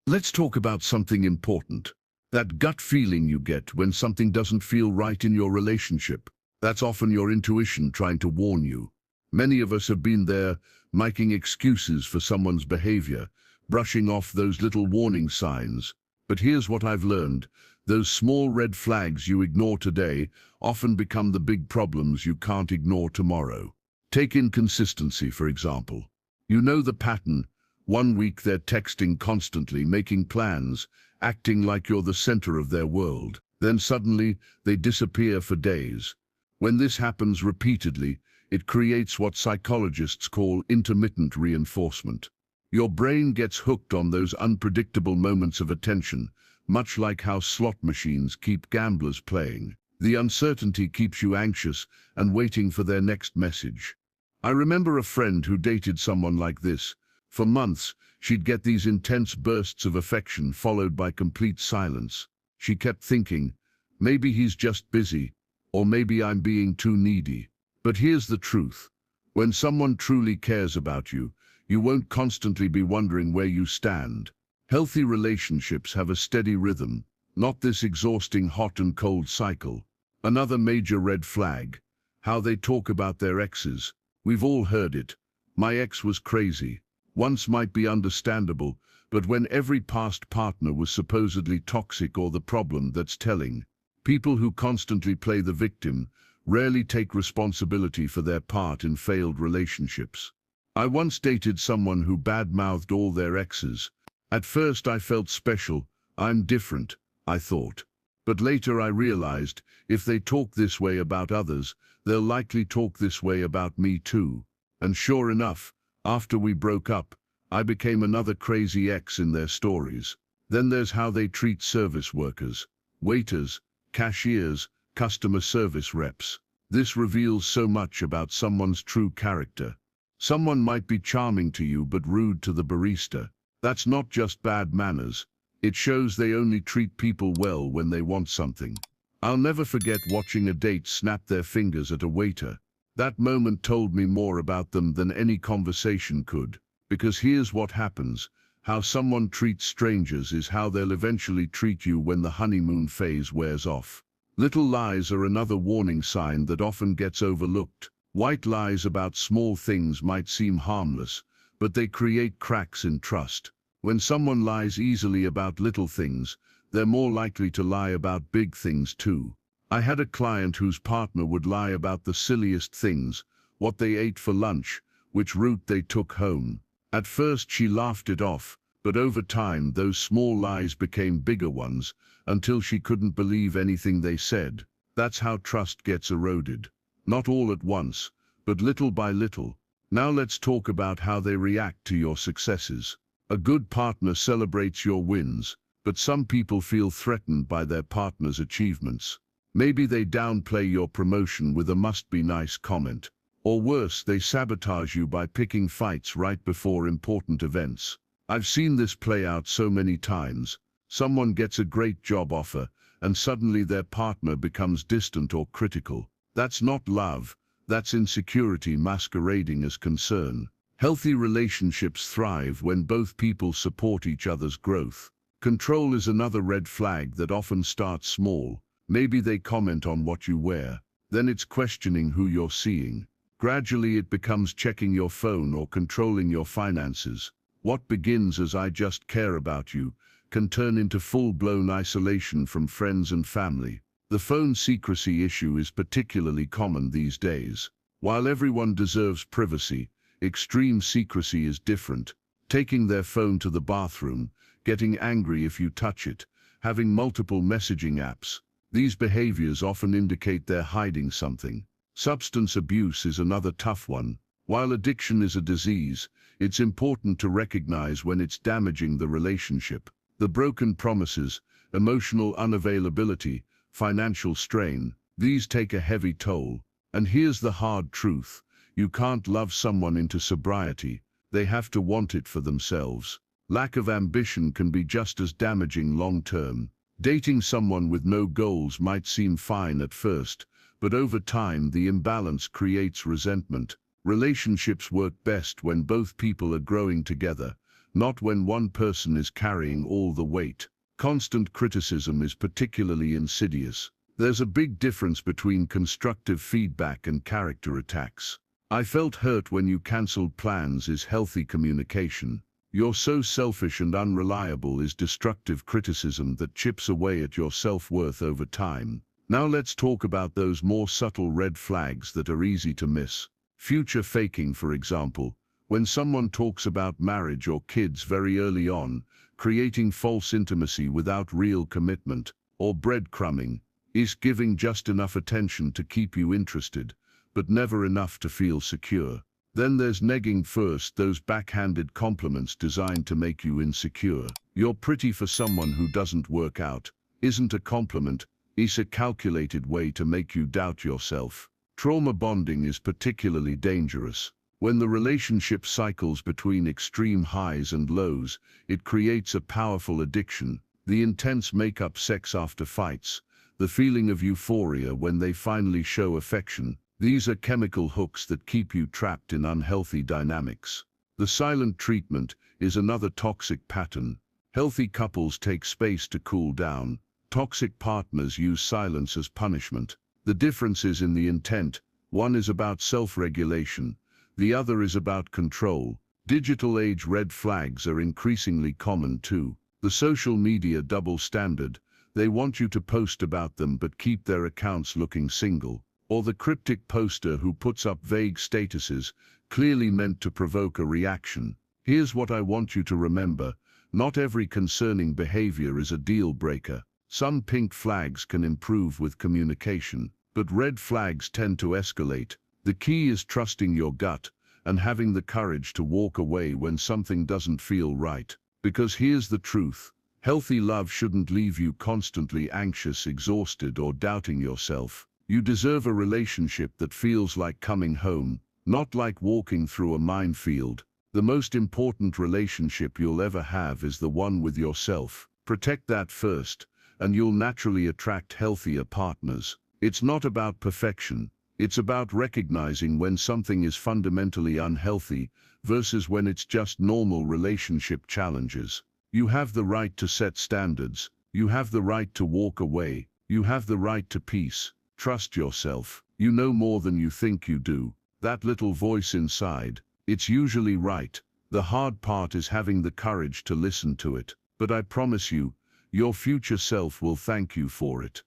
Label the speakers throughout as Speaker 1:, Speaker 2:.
Speaker 1: Let's talk about something important. That gut feeling you get when something doesn't feel right in your relationship. That's often your intuition trying to warn you. Many of us have been there, making excuses for someone's behavior, brushing off those little warning signs. But here's what I've learned. Those small red flags you ignore today often become the big problems you can't ignore tomorrow. Take inconsistency, for example. You know the pattern. One week they're texting constantly, making plans, acting like you're the center of their world. Then suddenly, they disappear for days. When this happens repeatedly, it creates what psychologists call intermittent reinforcement. Your brain gets hooked on those unpredictable moments of attention, much like how slot machines keep gamblers playing. The uncertainty keeps you anxious and waiting for their next message. I remember a friend who dated someone like this. For months, she'd get these intense bursts of affection followed by complete silence. She kept thinking, maybe he's just busy, or maybe I'm being too needy. But here's the truth. When someone truly cares about you, you won't constantly be wondering where you stand. Healthy relationships have a steady rhythm, not this exhausting hot and cold cycle. Another major red flag, how they talk about their exes. We've all heard it. My ex was crazy. Once might be understandable, but when every past partner was supposedly toxic or the problem, that's telling. People who constantly play the victim rarely take responsibility for their part in failed relationships. I once dated someone who bad-mouthed all their exes. At first I felt special. I'm different, I thought. But later I realized, if they talk this way about others, they'll likely talk this way about me too. And sure enough, after we broke up, I became another crazy ex in their stories. Then there's how they treat service workers, waiters, cashiers, customer service reps. This reveals so much about someone's true character. Someone might be charming to you but rude to the barista. That's not just bad manners. It shows they only treat people well when they want something. I'll never forget watching a date snap their fingers at a waiter. That moment told me more about them than any conversation could. Because here's what happens. How someone treats strangers is how they'll eventually treat you when the honeymoon phase wears off. Little lies are another warning sign that often gets overlooked. White lies about small things might seem harmless, but they create cracks in trust. When someone lies easily about little things, they're more likely to lie about big things too. I had a client whose partner would lie about the silliest things, what they ate for lunch, which route they took home. At first she laughed it off, but over time those small lies became bigger ones, until she couldn't believe anything they said. That's how trust gets eroded. Not all at once, but little by little. Now let's talk about how they react to your successes. A good partner celebrates your wins, but some people feel threatened by their partner's achievements. Maybe they downplay your promotion with a must-be-nice comment. Or worse, they sabotage you by picking fights right before important events. I've seen this play out so many times. Someone gets a great job offer, and suddenly their partner becomes distant or critical. That's not love, that's insecurity masquerading as concern. Healthy relationships thrive when both people support each other's growth. Control is another red flag that often starts small. Maybe they comment on what you wear. Then it's questioning who you're seeing. Gradually it becomes checking your phone or controlling your finances. What begins as "I just care about you" can turn into full-blown isolation from friends and family. The phone secrecy issue is particularly common these days. While everyone deserves privacy, extreme secrecy is different. Taking their phone to the bathroom, getting angry if you touch it, having multiple messaging apps. These behaviors often indicate they're hiding something. Substance abuse is another tough one. While addiction is a disease, it's important to recognize when it's damaging the relationship. The broken promises, emotional unavailability, financial strain, these take a heavy toll. And here's the hard truth. You can't love someone into sobriety. They have to want it for themselves. Lack of ambition can be just as damaging long-term. Dating someone with no goals might seem fine at first, but over time the imbalance creates resentment. Relationships work best when both people are growing together, not when one person is carrying all the weight. Constant criticism is particularly insidious. There's a big difference between constructive feedback and character attacks. "I felt hurt when you cancelled plans" is healthy communication. "You're so selfish and unreliable" is destructive criticism that chips away at your self-worth over time. Now let's talk about those more subtle red flags that are easy to miss. Future faking, for example. When someone talks about marriage or kids very early on, creating false intimacy without real commitment, or breadcrumbing, is giving just enough attention to keep you interested, but never enough to feel secure. Then there's negging first, those backhanded compliments designed to make you insecure. "You're pretty" for someone who doesn't work out isn't a compliment, it's a calculated way to make you doubt yourself. Trauma bonding is particularly dangerous. When the relationship cycles between extreme highs and lows, it creates a powerful addiction. The intense make-up sex after fights, the feeling of euphoria when they finally show affection. These are chemical hooks that keep you trapped in unhealthy dynamics. The silent treatment is another toxic pattern. Healthy couples take space to cool down. Toxic partners use silence as punishment. The difference is in the intent. One is about self-regulation. The other is about control. Digital age red flags are increasingly common too. The social media double standard. They want you to post about them but keep their accounts looking single. Or the cryptic poster who puts up vague statuses, clearly meant to provoke a reaction. Here's what I want you to remember. Not every concerning behavior is a deal breaker. Some pink flags can improve with communication, but red flags tend to escalate. The key is trusting your gut and having the courage to walk away when something doesn't feel right. Because here's the truth. Healthy love shouldn't leave you constantly anxious, exhausted, or doubting yourself. You deserve a relationship that feels like coming home, not like walking through a minefield. The most important relationship you'll ever have is the one with yourself. Protect that first, and you'll naturally attract healthier partners. It's not about perfection. It's about recognizing when something is fundamentally unhealthy versus when it's just normal relationship challenges. You have the right to set standards. You have the right to walk away. You have the right to peace. Trust yourself. You know more than you think you do. That little voice inside, it's usually right. The hard part is having the courage to listen to it. But I promise you, your future self will thank you for it.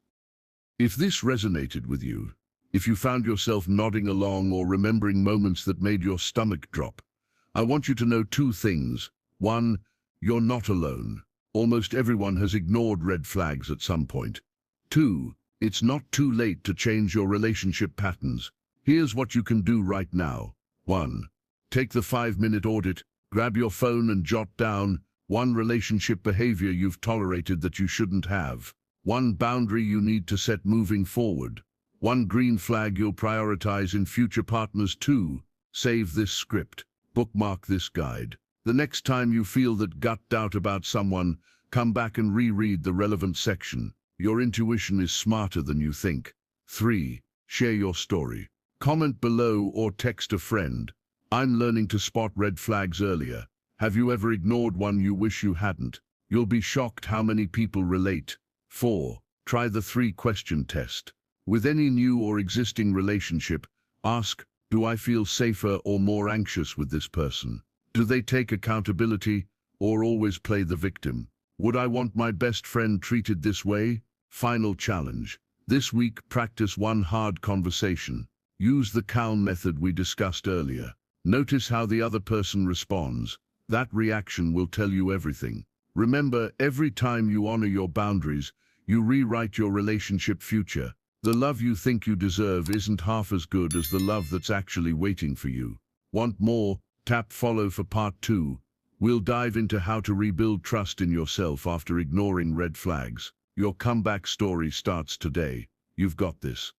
Speaker 1: If this resonated with you, if you found yourself nodding along or remembering moments that made your stomach drop, I want you to know two things. One, you're not alone. Almost everyone has ignored red flags at some point. Two, it's not too late to change your relationship patterns. Here's what you can do right now. 1. Take the 5-minute audit. Grab your phone and jot down one relationship behavior you've tolerated that you shouldn't have. One boundary you need to set moving forward. One green flag you'll prioritize in future partners. 2. Save this script. Bookmark this guide. The next time you feel that gut doubt about someone, come back and reread the relevant section. Your intuition is smarter than you think. 3. Share your story. Comment below or text a friend. I'm learning to spot red flags earlier. Have you ever ignored one you wish you hadn't? You'll be shocked how many people relate. 4. Try the 3-question test. With any new or existing relationship, ask, do I feel safer or more anxious with this person? Do they take accountability or always play the victim? Would I want my best friend treated this way? Final challenge. This week, practice one hard conversation. Use the calm method we discussed earlier. Notice how the other person responds. That reaction will tell you everything. Remember, every time you honor your boundaries, you rewrite your relationship future. The love you think you deserve isn't half as good as the love that's actually waiting for you. Want more? Tap follow for part 2. We'll dive into how to rebuild trust in yourself after ignoring red flags. Your comeback story starts today. You've got this.